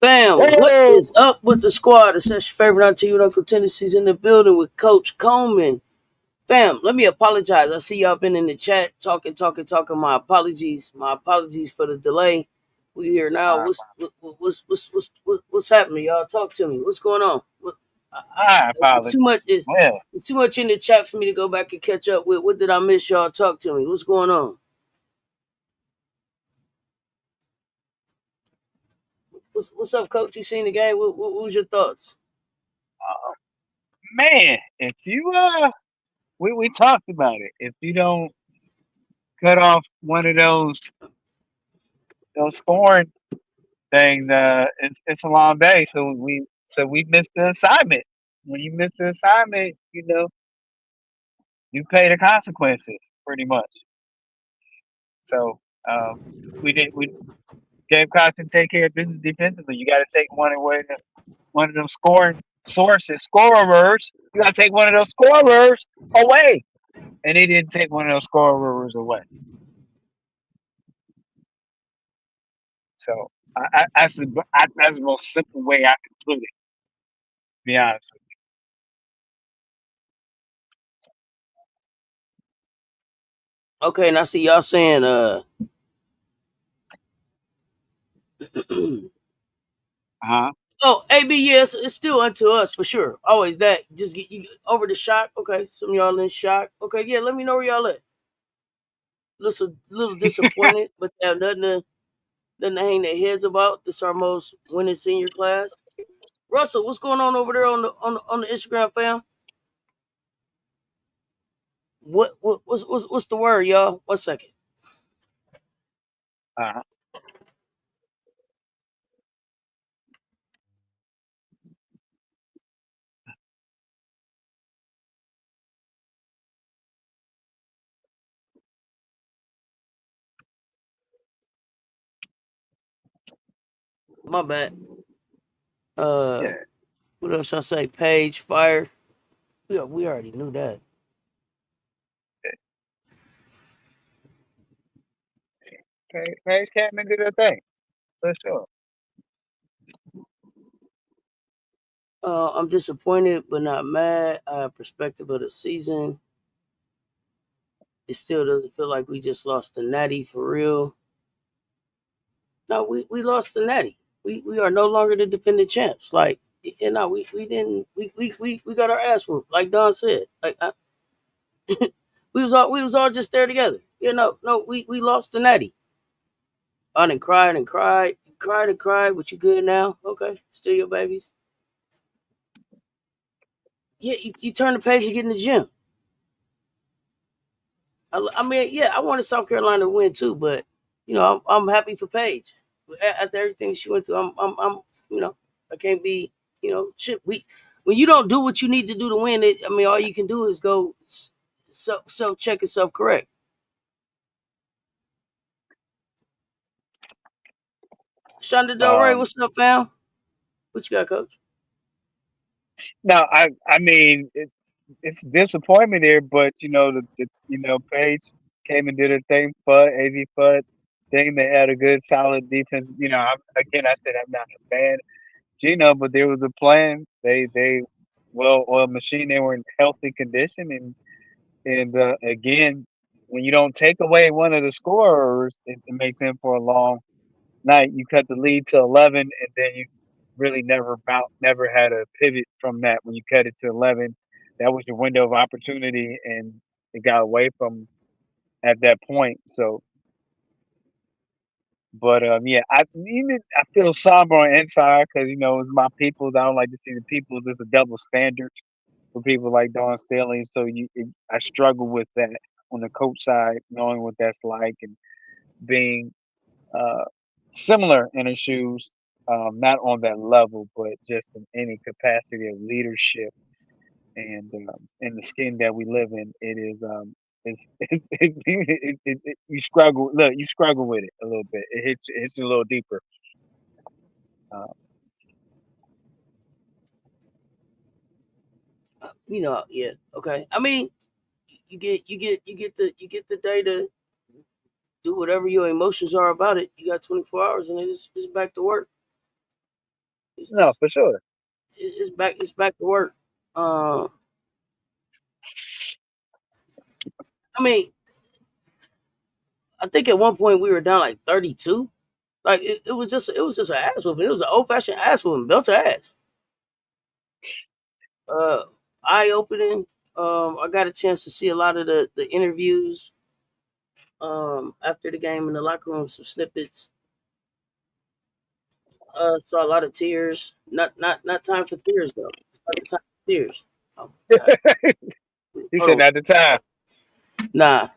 Bam! What Hey, is up with the squad? It's your favorite auntie with Uncle Tennessee's in the building with Coach Coleman. Fam, let me apologize. I see y'all been in the chat talking. My apologies. My apologies for the delay. We here now. What's happening, y'all? Talk to me. What's going on? I It's apologize. too much. Well, It's too much in the chat for me to go back and catch up with. What did I miss, y'all? Talk to me. What's going on? What's up, Coach? You seen the game? What was your thoughts? man, if you we talked about it. If you don't cut off one of those scoring things, it's a long day. So we missed the assignment. When you miss the assignment, you pay the consequences pretty much. So we Gabe Cox can take care of business defensively. You got to take one of them scoring sources, scorers. You got to take one of those scorers away, and he didn't take one of those scorers away. So that's the most simple way I can put it. To be honest with Okay, and I see y'all saying you. Huh? oh, AB, yes, it's still unto us for sure. Always that. Just get you over the shock. Okay, some of y'all in shock. Okay, yeah, let me know where y'all at. Little disappointed, but nothing to hang their heads about. This our most winning senior class. Russell, what's going on over there on the Instagram, fam? What's the word, y'all? 1 second. Uh-huh. My bad. Uh, Yeah. what else should I say? Page fire. We already knew that. Paige Catman did her thing for sure. I'm disappointed, but not mad. I have perspective of the season. It still doesn't feel like we just lost the Natty for real. No, we lost the Natty. We are no longer the defending champs. Like, we didn't we got our ass whooped. Like Don said, we was all just there together. No, we lost the Natty. I done cried and cried. But you good now? Okay, still your babies. Yeah, you turn the page and get in the gym. I mean, yeah, I wanted South Carolina to win too, but I'm happy for Paige after everything she went through. I'm I can't be shit. When you don't do what you need to do to win it, I mean, all you can do is go self check and self correct. Shonda Del Rey, Um, what's up, fam? What you got, coach? no, I mean it's disappointment there, but Paige came and did her thing for AV Fudd thing. They had a good solid defense. I said I'm not a fan of Gino, but there was a plan. They well machine. They were in healthy condition, and again, when you don't take away one of the scorers, it makes him for a long night you cut the lead to 11, and then you really never had a pivot from that. When you cut it to 11, that was your window of opportunity, and it got away from at that point. So, but yeah, I feel somber on inside because it's my peoples. I don't like to see the peoples. There's a double standard for people like Don Staley. So I struggle with that on the coach side, knowing what that's like and being uh, similar in his shoes, not on that level, but just in any capacity of leadership and in the skin that we live in. It is you struggle. Look, you struggle with it a little bit. It hits you a little deeper. Uh, Yeah, okay. I mean, you get the day to do whatever your emotions are about it. You got 24 hours, and it's back to work. It's, no, it's for sure. it's back to work. Um, I mean, I think at one point we were down like 32. Like it was just an ass whooping. It was an old fashioned ass whooping, belt to ass. Uh, Eye opening. I got a chance to see a lot of the interviews after the game in the locker room, some snippets. Saw a lot of tears. Not time for tears though. It's not the time for tears. Oh my god. He Hold said on. at the time, Nah,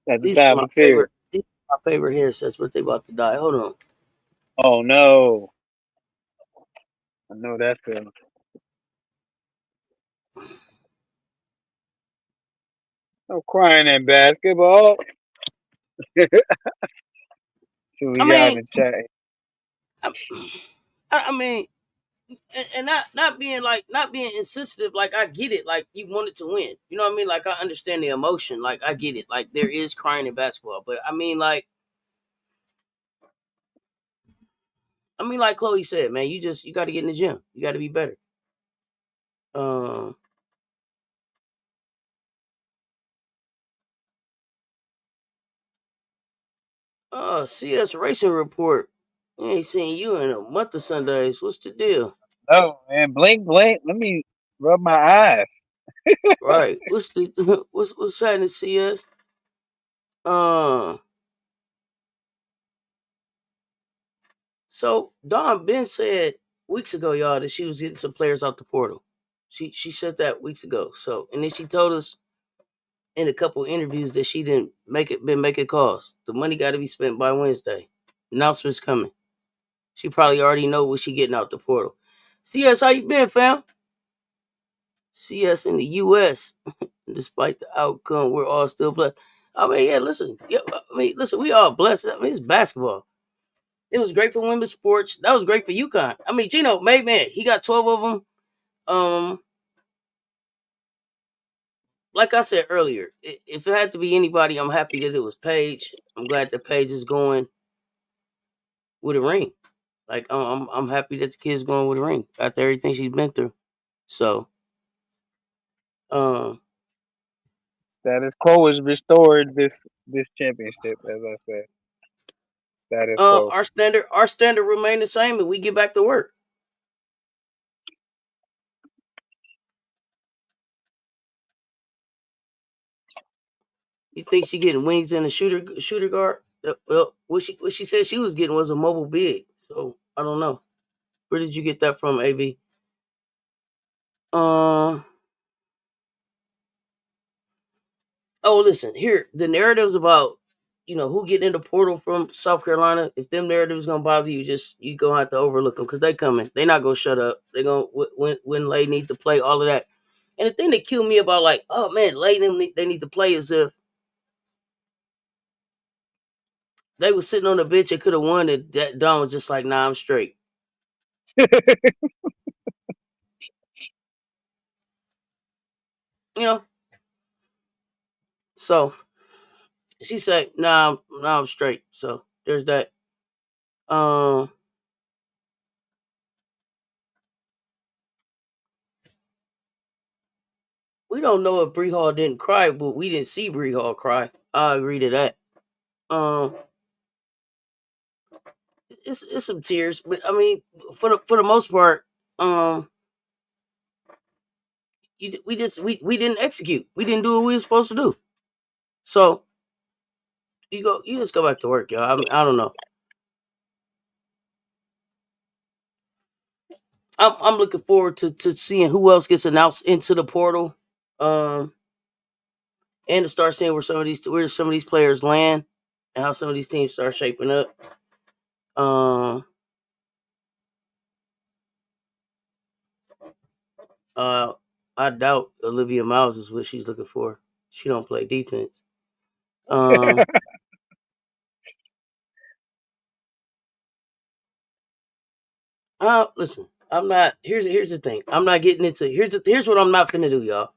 at the these are time my of tears. favorite. These are my favorite headsets, but they about to die. Hold on. Oh no, I know that feeling. No crying in basketball. See what I we got in mean, the chat. I, I mean, and not being insensitive. Like I get it. Like you wanted to win. You know what I mean? Like I understand the emotion. Like I get it. Like there is crying in basketball, but like Chloe said, man, you got to get in the gym. You got to be better. Um, CS Racing Report. I ain't seen you in a month of Sundays. What's the deal? Oh man, blink, blink. Let me rub my eyes. Right. What's the what's happening, CS? Uh, so Don Ben said weeks ago, y'all, that she was getting some players out the portal. She said that weeks ago. So and then she told us in a couple interviews that she didn't been making calls. The money got to be spent by Wednesday. Announcement's coming. She probably already know what she getting out the portal. CS, how you been, fam? CS in the U.S. Despite the outcome, we're all still blessed. I mean, yeah, listen. Yeah, I mean, listen, we all blessed. I mean, it's basketball. It was great for women's sports. That was great for UConn. I mean, Gino, man, he got 12 of them. Um, like I said earlier, if it had to be anybody, I'm happy that it was Paige. I'm glad that Paige is going with a ring. Like I'm happy that the kid's going with a ring after everything she's been through. So, um, Status quo is restored this championship, as I said. Status quo. our standard remain the same, and we get back to work. You think she getting wings and a shooter guard? Well, what she said she was getting was a mobile big. So I don't know. Where did you get that from, AB? Um. Oh, listen here. The narratives about who getting in the portal from South Carolina. If them narratives gonna bother you, just you gonna have to overlook them because they coming. They not gonna shut up. They gonna when Lay need to play all of that. And the thing that killed me about like, oh man, Lay they need to play is if they was sitting on the bench and could have won it. That Don was just like, nah, I'm straight. You know. So she said, nah, I'm straight. So there's that. Um, we don't know if Bree Hall didn't cry, but we didn't see Bree Hall cry. I agree to that. Um, it's some tears, but I mean, for the most part, um, we didn't execute. We didn't do what we were supposed to do. So you just go back to work, y'all. I mean, I don't know. I'm looking forward to seeing who else gets announced into the portal, um, and to start seeing where some of these players land and how some of these teams start shaping up. Um, uh, I doubt Olivia Miles is what she's looking for. She don't play defense. Um, listen, I'm not. Here's the thing. I'm not getting into. Here's what I'm not finna do, y'all.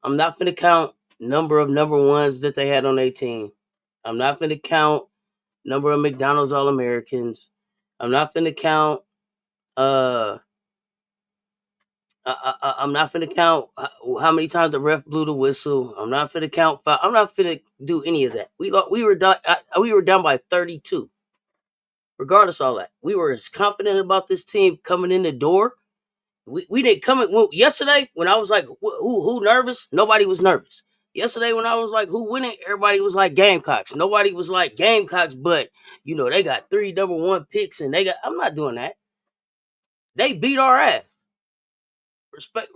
I'm not finna count number of number ones that they had on their team. I'm not finna count number of McDonald's All Americans. I'm not finna count. Uh, I'm not finna count how many times the ref blew the whistle. I'm not finna count. I'm not finna do any of that. We were down by 32. Regardless of all that, we were as confident about this team coming in the door. We didn't come in yesterday when I was like, who nervous? Nobody was nervous. Yesterday when I was like, who winning? Everybody was like Gamecocks. Nobody was like Gamecocks, but they got 3 number 1 picks and they got. I'm not doing that. They beat our ass. Respect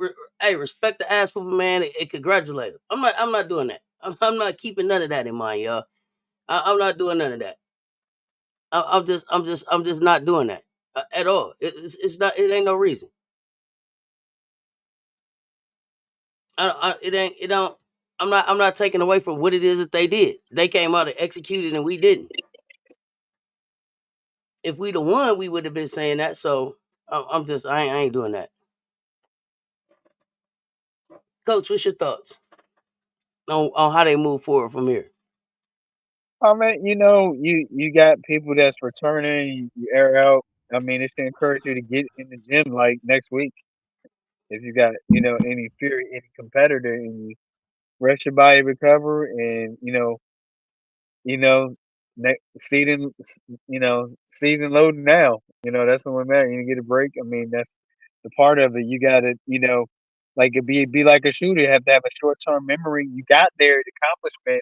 the ass whooping, man, and congratulate them. I'm not doing that. I'm not keeping none of that in mind, y'all. I'm not doing none of that. I'm just not doing that at all. It's not. It ain't no reason. It ain't. It don't. I'm not taking away from what it is that they did. They came out and executed, and we didn't. If we'd have won, we would have been saying that. So I ain't doing that. Coach, what's your thoughts on how they move forward from here? I mean, you got people that's returning, you air out. I mean, it's to encourage you to get in the gym like next week. If you got, any fear, any competitor, and you rest your body, recover, and you know, season, season loading now. That's when we're mad. You get a break. I mean, that's the part of it. You got to, like be like a shooter. You have to have a short term memory. You got there, the accomplishment.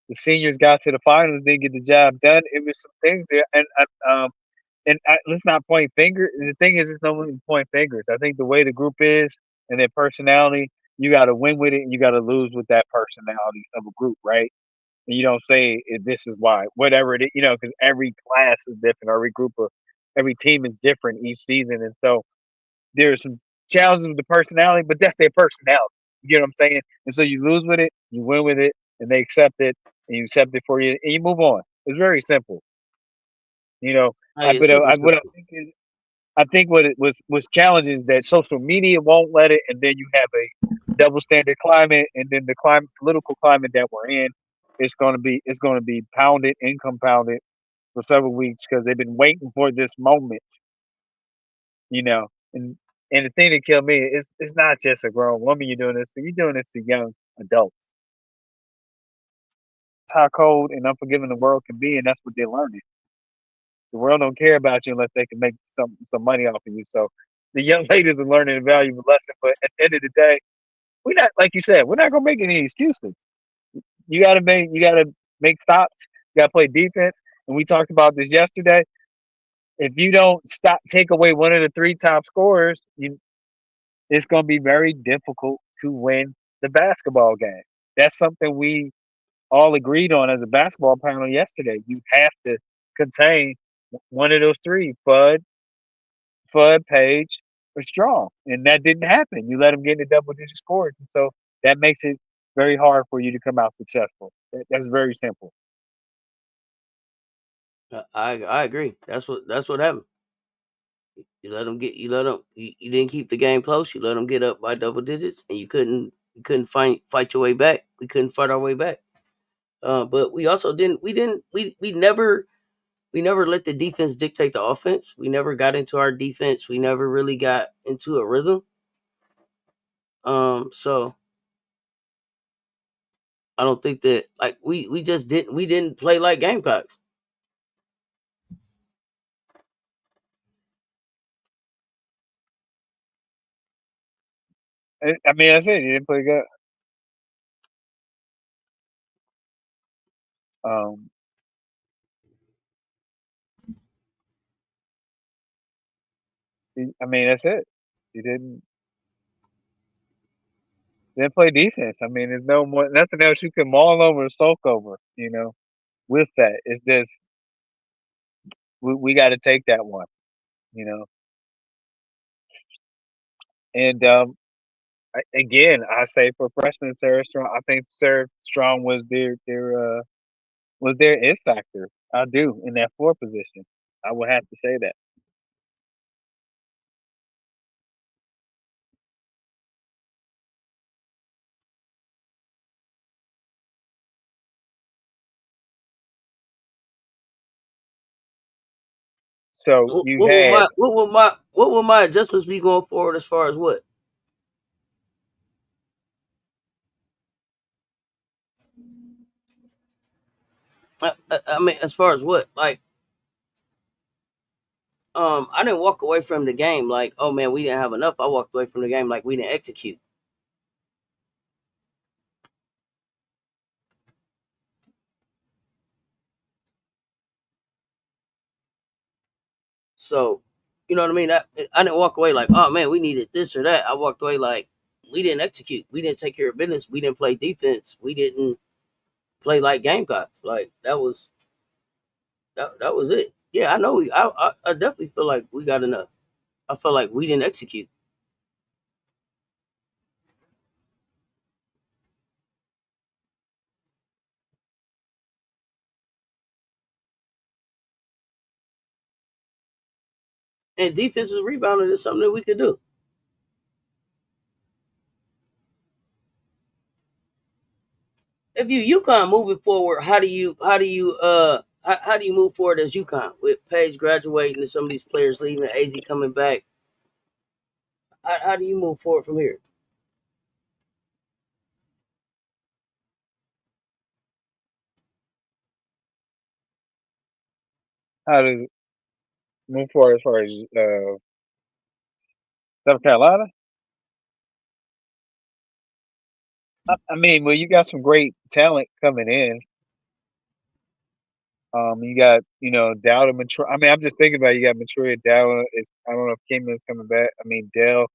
The seniors got to the finals, didn't get the job done. It was some things there, let's not point fingers. The thing is, it's no one point fingers. I think the way the group is and their personality, you got to win with it, and you got to lose with that personality of a group, right? And you don't say this is why, whatever it is, because every class is different, every team is different each season, and so there's some challenges with the personality, but that's their personality. You get what I'm saying? And so you lose with it, you win with it, and they accept it, and you accept it for you, and you move on. It's very simple. You know, Hey, it's super what I simple. think is, I think what it was challenging is that social media won't let it, and then you have a double standard climate, and then the political climate that we're in, it's going to be pounded and compounded for several weeks because they've been waiting for this moment, you know. And the thing that killed me is it's not just a grown woman you're doing this to, you're doing this to young adults. How cold and unforgiving the world can be, and that's what they're learning. The world don't care about you unless they can make some money off of you. So the young ladies are learning a valuable lesson. But at the end of the day, we're not, like you said, we're not gonna make any excuses. You gotta make stops. You gotta play defense. And we talked about this yesterday. If you don't take away one of the 3 top scorers, it's gonna be very difficult to win the basketball game. That's something we all agreed on as a basketball panel yesterday. You have to contain one of those 3, Fudd, Page, or Strong, and that didn't happen. You let them get into double-digit scores, and so that makes it very hard for you to come out successful. That's very simple. I agree. That's what happened. You didn't keep the game close. You let them get up by double digits, and you couldn't fight your way back. We couldn't fight our way back. But we also didn't. We never let the defense dictate the offense. We never got into our defense. We never really got into a rhythm. So I don't think that, like, we just didn't play like Gamecocks. I mean, that's it. He didn't play good. Um, I mean, that's it. He didn't play defense. I mean, there's no more nothing else you can maul over or sulk over. With that, it's just we got to take that one. You know, and again, I say for freshman Sarah Strong, I think Sarah Strong was their it factor. I do in that four position. I would have to say that. So you had what will my adjustments be going forward as far as what? I mean, as far as what? Like, I didn't walk away from the game like, oh man, we didn't have enough. I walked away from the game like we didn't execute. So, you know what I mean? I didn't walk away like, oh man, we needed this or that. I walked away like we didn't execute. We didn't take care of business. We didn't play defense. We didn't play like Gamecocks. Like that was it. Yeah, I know. I definitely feel like we got enough. I feel like we didn't execute. And defensive rebounding is something that we could do. If you UConn moving forward, how do you move forward as UConn with Paige graduating and some of these players leaving, AZ coming back? How do you move forward from here? how does it move forward as far as South Carolina? I mean, well, you got some great talent coming in. You got Dowd and mature. I mean, I'm just thinking about it, you got Mature Dowd. I don't know if Kingman's coming back. I mean, Dell I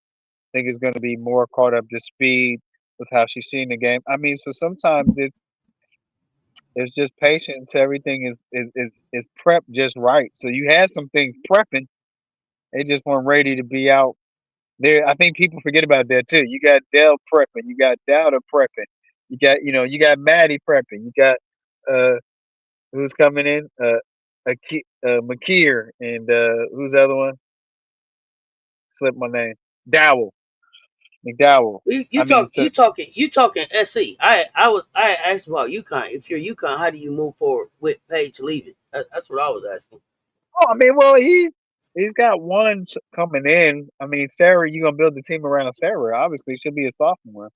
think is going to be more caught up to speed with how she's seeing the game. I mean, so sometimes it's just patience. Everything is prepped just right. So you had some things prepping. They just weren't ready to be out there. I think people forget about that too. You got Dell prepping. You got Dowda prepping. You got Maddie prepping. You got uh who's coming in? McKeer and who's the other one? Slipped my name. Dowell. McDowell. I mean, so You talking SC. I asked about UConn. If you're UConn, how do you move forward with Paige leaving? That's what I was asking. I mean, well, he's got one coming in. I mean, Sarah, you gonna build the team around Sarah? Obviously, she'll be a sophomore.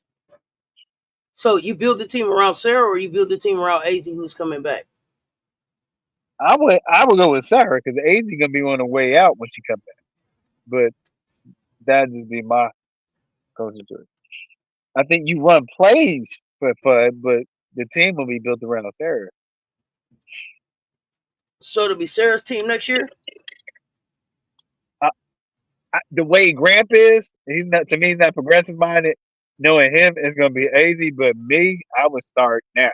So you build the team around Sarah, or you build the team around AZ, who's coming back? I would go with Sarah because AZ gonna be on the way out when she comes back. But that just be my coaching choice. I think you run plays for Fudd, but the team will be built around Sarah. So to be Sarah's team next year. I, the way Gramp is, he's not to me. He's not progressive minded. Knowing him, it's gonna be easy. But me, I would start now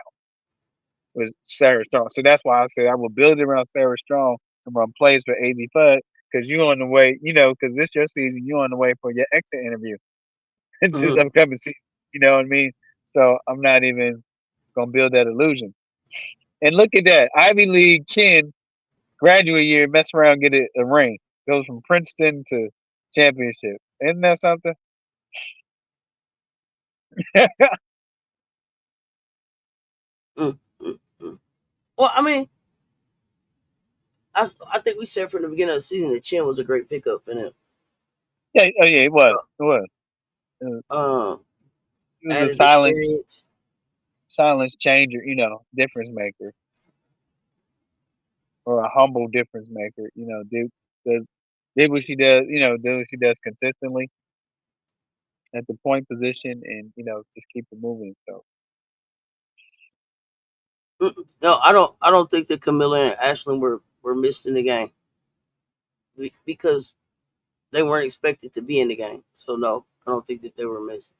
with Sarah Strong. So that's why I said I will build it around Sarah Strong and run plays for AD Fudd because you on the way. Because this your season. You on the way for your exit interview this Mm-hmm. upcoming season. You know what I mean? So I'm not even gonna build that illusion. And look at that, Ivy League Ken graduate year, mess around, get a ring, goes from Princeton to championship. Isn't that something? Mm-hmm. Well, I mean, I think we said from the beginning of the season that Chin was a great pickup for him. Yeah, oh yeah, it was. It was. Um, He was a Added experience. silence changer, difference maker, or a humble difference maker. Did what she does, did what she does consistently. at the point position and just keep it moving. So No, I don't think that Camilla and Ashlyn were missed in the game because they weren't expected to be in the game. So no, I don't think that they were missed.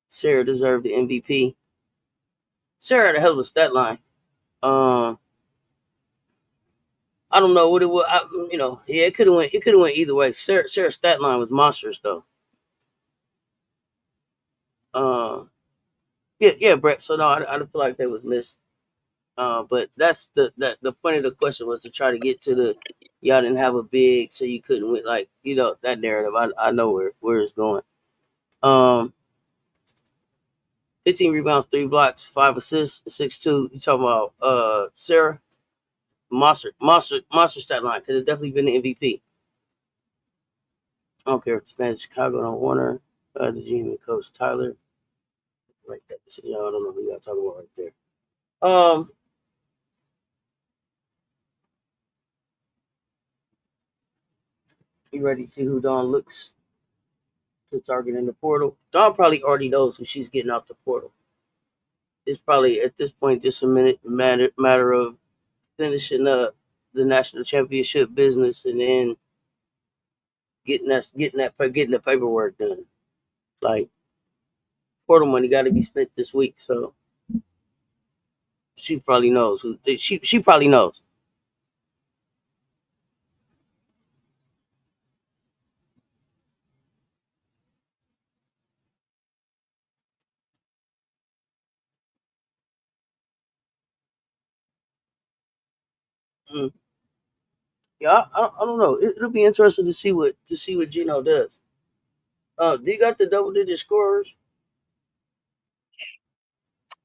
Sarah deserved the MVP. Sarah had a hell of a stat line. Um, I don't know what it was. Yeah, it could have went. It could have went either way. Sarah's stat line was monstrous though. Um, yeah, Brett. So no, I don't feel like they was missed. But that's the point of the question was to try to get to the y'all didn't have a big, so you couldn't win. Like that narrative. I know where it's going. Um, 15 rebounds, 3 blocks, 5 assists, 6'2". You talking about Sarah? Monster stat line. Could have definitely been the MVP. I don't care if it's fans of Chicago don't want her. The GM and coach Tyler. Right that decision. I don't know who y'all talking about right there. You ready to see who Dawn looks to target in the portal? Dawn probably already knows who she's getting out the portal. It's probably at this point just a matter of finishing up the national championship business and then getting the paperwork done. Like portal money got to be spent this week, so she probably knows who she probably knows. Mm. Yeah, I don't know. It'll be interesting to see what Gino does. Do you got the double digit scorers?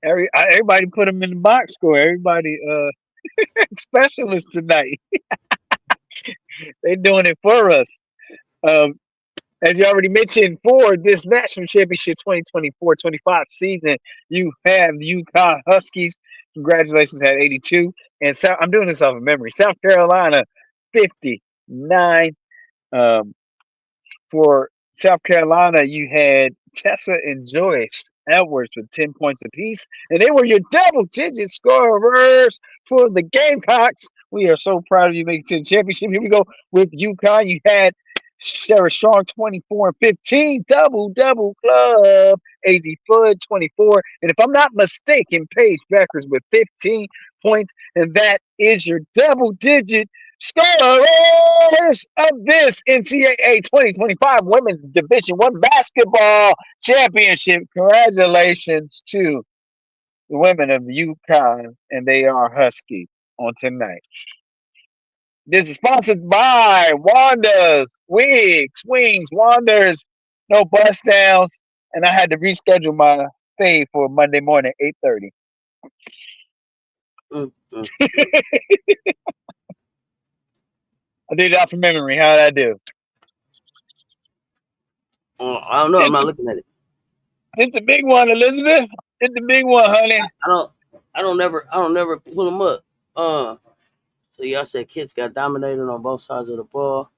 everybody put them in the box score. Everybody specialists tonight. They're doing it for us. Um, as you already mentioned, for this national championship 2024-25 season, you have UConn Huskies. Congratulations, had 82. And I'm doing this off of memory. South Carolina, 59. Um, for South Carolina, you had Tessa and Joyce Edwards with 10 points apiece. And they were your double digit scorers for the Gamecocks. We are so proud of you making it to the championship. Here we go with UConn. You had Sarah Strong 24 and 15, double club. AZ Flood 24. And if I'm not mistaken, Paige Beckers with 15 points. And that is your double digit scorers of this NCAA 2025 Women's Division One Basketball Championship. Congratulations to the women of UConn, and they are Husky on tonight. This is sponsored by Wanda's Wings, Wonders, no bust downs, and I had to reschedule my fade for Monday morning, 8:30. Mm. I did it off from memory. How did I do? I don't know. I'm not looking at it. It's the big one, Elizabeth. It's the big one, honey. I don't never pull them up. So y'all said kids got dominated on both sides of the ball.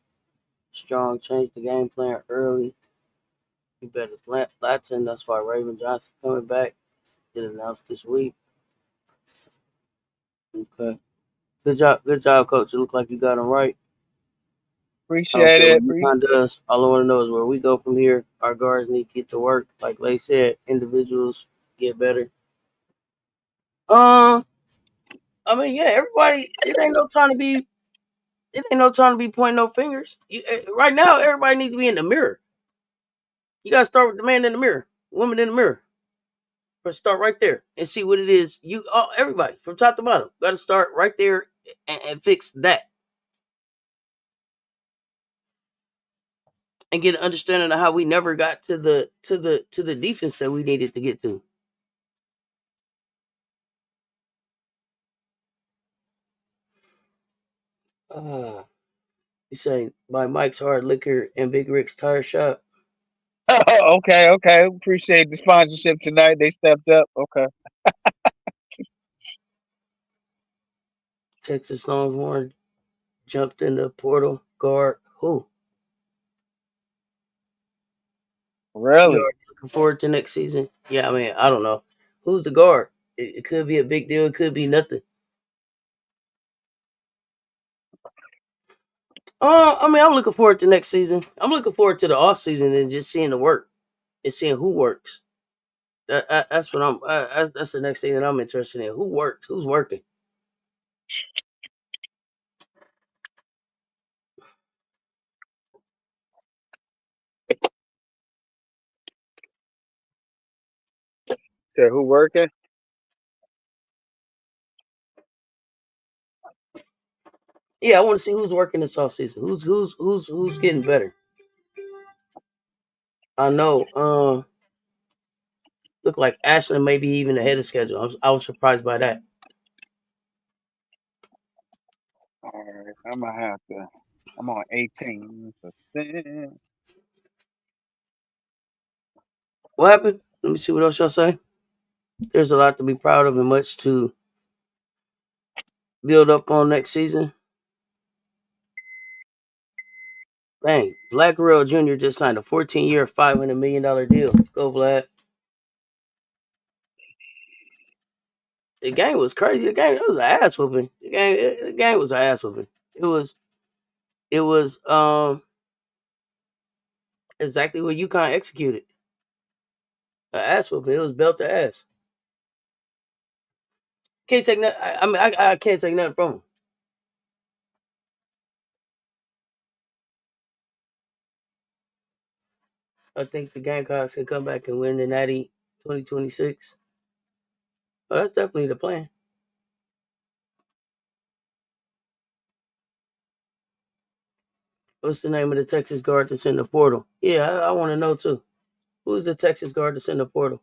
Strong changed the game plan early. You better Latson. That's why Raven Johnson coming back. Get announced this week. Okay. Good job, coach. It looked like you got them right. I don't Appreciate care what it. UConn does. All I want to know is where we go from here. Our guards need to get to work. Like Lay said, individuals get better. I mean, yeah, everybody. It ain't no time to be. It ain't no time to be pointing no fingers. Right now, everybody needs to be in the mirror. You gotta start with the man in the mirror, woman in the mirror. But start right there and see what it is. Everybody from top to bottom, got to start right there and fix that, and get an understanding of how we never got to the defense that we needed to get to. You say by Mike's Hard Liquor and Big Rick's Tire Shop. Oh, okay. Appreciate the sponsorship tonight. They stepped up. Okay. Texas Longhorn jumped in the portal. Guard who? You Really? are looking forward to next season? Yeah, I mean, I don't know. Who's the guard? It could be a big deal. It could be nothing. I mean, I'm looking forward to next season. I'm looking forward to the off season and just seeing the work and seeing who works. That's what that's the next thing that I'm interested in. Who works? Who's working? So who working? Yeah, I want to see who's working this off season. Who's getting better. I know. Look like Ashland maybe even ahead of schedule. I was surprised by that. All right, I'm gonna have to. I'm on 18%. What happened? Let me see what else y'all say. There's a lot to be proud of and much to build up on next season. Dang, Black Rail Jr. just signed a 14-year, $500 million deal. Go Vlad. The game was crazy. The game it was an ass whooping. The game was an ass whooping. It was exactly what UConn executed. An ass whooping. It was belt to ass. Can't take nothing. I mean, I can't take nothing from him. I think the Gamecocks can come back and win the Natty 2026. Oh, that's definitely the plan. What's the name of the Texas guard that's in the portal? Yeah, I want to know too. Who's the Texas guard that's in the portal?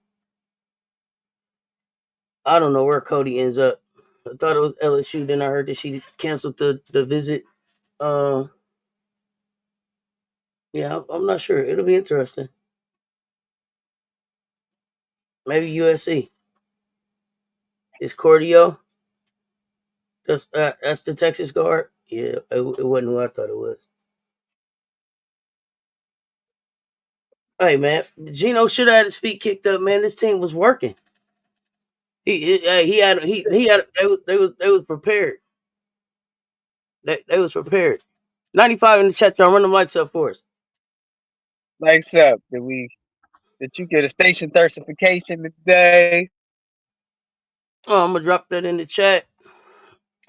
I don't know where Cody ends up. I thought it was LSU. Then I heard that she canceled the visit. Uh, yeah, I'm not sure. It'll be interesting. Maybe USC. Is Cordio? That's the Texas guard. Yeah, it wasn't who I thought it was. Hey man, Gino should have had his feet kicked up. Man, this team was working. He had they was prepared. They was prepared. 95 in the chat. Y'all run them lights up for us. Lights up. Did you get a station certification today? Oh, I'm gonna drop that in the chat.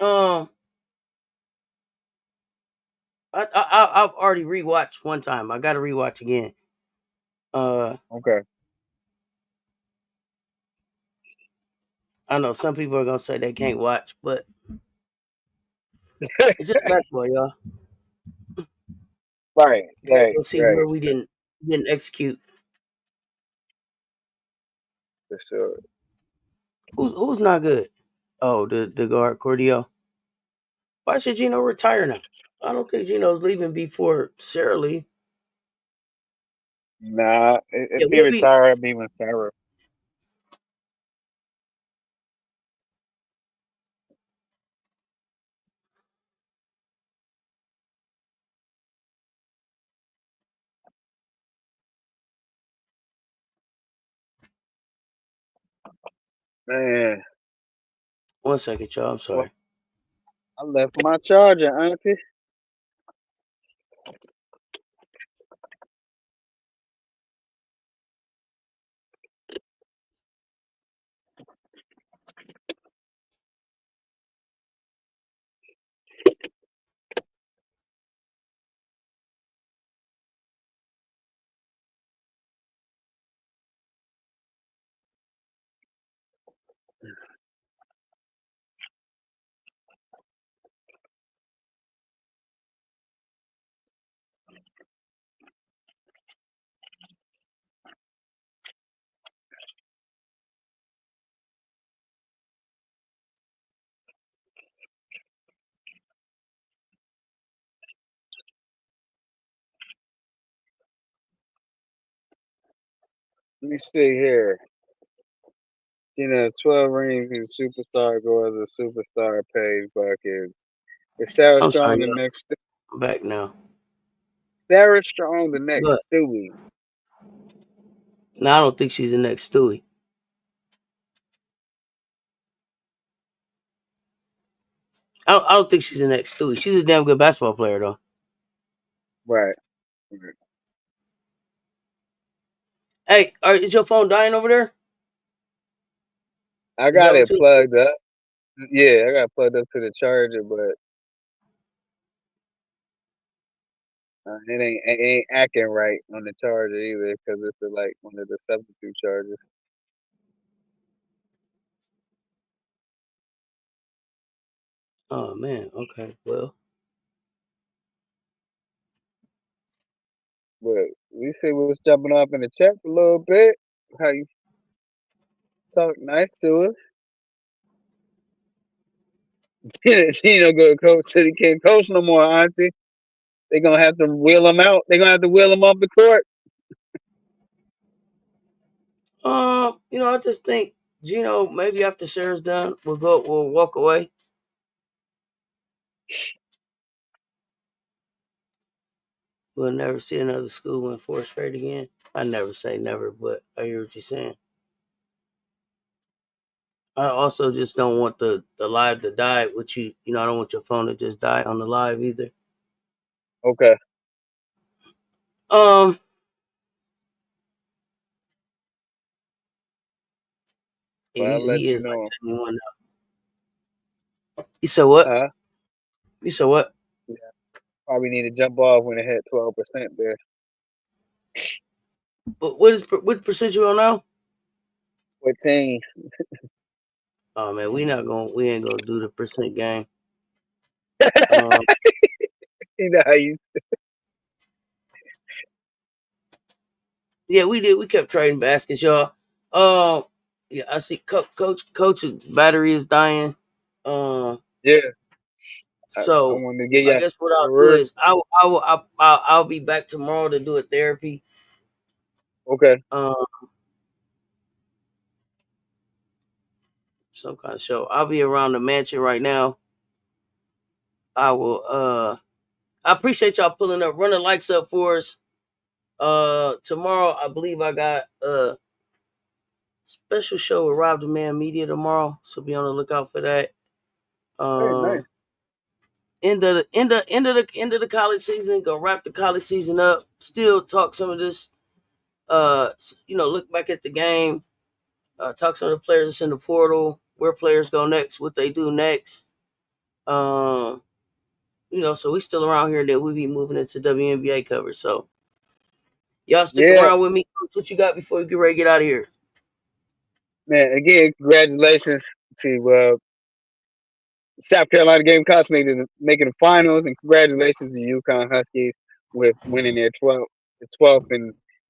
Um, I've already rewatched one time. I got to rewatch again. Uh, Okay. I know some people are gonna say they can't watch, but it's just basketball, y'all. Right, Gotta right, go see right. where we didn't execute. For sure. Who's not good? Oh, the guard Cordio. Why should Gino retire now? I don't think Gino's leaving before Sarah Lee. Nah, if Yeah, he we'll be. retired, I'd be with Sarah. Man, 1 second, y'all. I'm well, sorry. I left my charger, auntie. Let me see here. 12 rings and superstar goes to superstar pays buckets. Is Sarah I'm Strong sorry, the y'all. next? I'm back now. Sarah Strong the next But Stewie. No, I don't think she's the next Stewie. I don't think she's the next Stewie. She's a damn good basketball player, though. Right. Right. Hey, is your phone dying over there? I Is that got what it you were saying? plugged up. Yeah, I got it plugged up to the charger, but it ain't acting right on the charger either because it's like one of the substitute chargers. Oh man. Okay. Well. But we see what's jumping off in the chat for a little bit. How you talk nice to us. She no good coach said he can't coach no more, Auntie. They're gonna have to wheel him out. They're gonna have to wheel him off the court. I just think Gino maybe after Sarah's done, we'll walk away. We'll never see another school win four straight again. I never say never, but I hear what you're saying. I also just don't want the live to die, which I don't want your phone to just die on the live either. Okay. Um, yeah, Well, I'll let he you is like know. 71 now. You said what? Huh? You said what? Yeah. Probably need to jump off when it hit 12% there. But what percent you on now? 14. Oh man, we ain't gonna do the percent game. Um, You know how you yeah, we did. We kept trading baskets, y'all. Yeah, I see. Coach's battery is dying. Um, yeah. I so wanted to get I you guess what I'll do word. is I'll be back tomorrow to do a therapy. Okay. Um, some kind of show. I'll be around the mansion right now. I will. I appreciate y'all pulling up. Run the likes up for us. Tomorrow I believe I got a special show with Rob the Man Media tomorrow, so be on the lookout for that. Hey, nice. Um, end of the college season. Gonna wrap the college season up. Still talk some of this. Look back at the game. Talk some of the players that's in the portal. Where players go next. What they do next. Um, so we still around here. That we be moving into WNBA coverage. So y'all stick Yeah, around with me. What you got before we get ready to get out of here? man. Again, congratulations to South Carolina Gamecocks making the finals, and congratulations to UConn Huskies with winning their 12th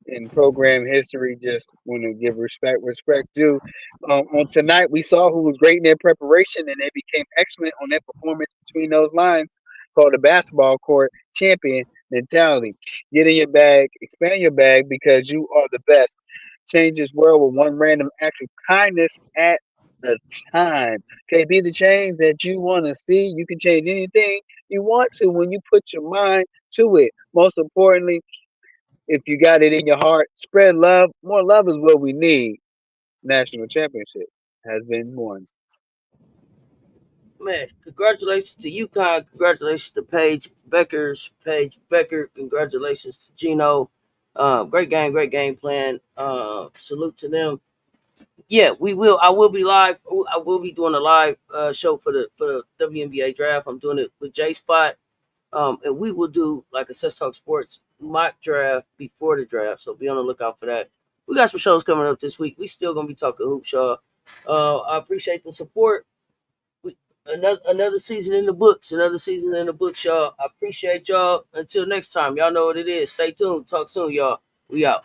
in program history. Just want to give respect due. On tonight, we saw who was great in their preparation, and they became excellent on their performance between those lines. Called the basketball court champion mentality. Get in your bag, expand your bag because you are the best. Change this world with one random act of kindness at the time. Okay, be the change that you want to see. You can change anything you want to when you put your mind to it. Most importantly, if you got it in your heart, spread love. More love is what we need. National championship has been won. Man, congratulations to UConn. Congratulations to Paige Becker. Congratulations to Gino. Great game plan. Salute to them. Yeah, we will. I will be live. I will be doing a live show for the WNBA draft. I'm doing it with J Spot. And we will do like a Cess Talk Sports mock draft before the draft. So be on the lookout for that. We got some shows coming up this week. We still gonna be talking hoops, y'all. I appreciate the support. Another season in the books. Another season in the books, y'all. I appreciate y'all. Until next time, y'all know what it is. Stay tuned. Talk soon, y'all. We out.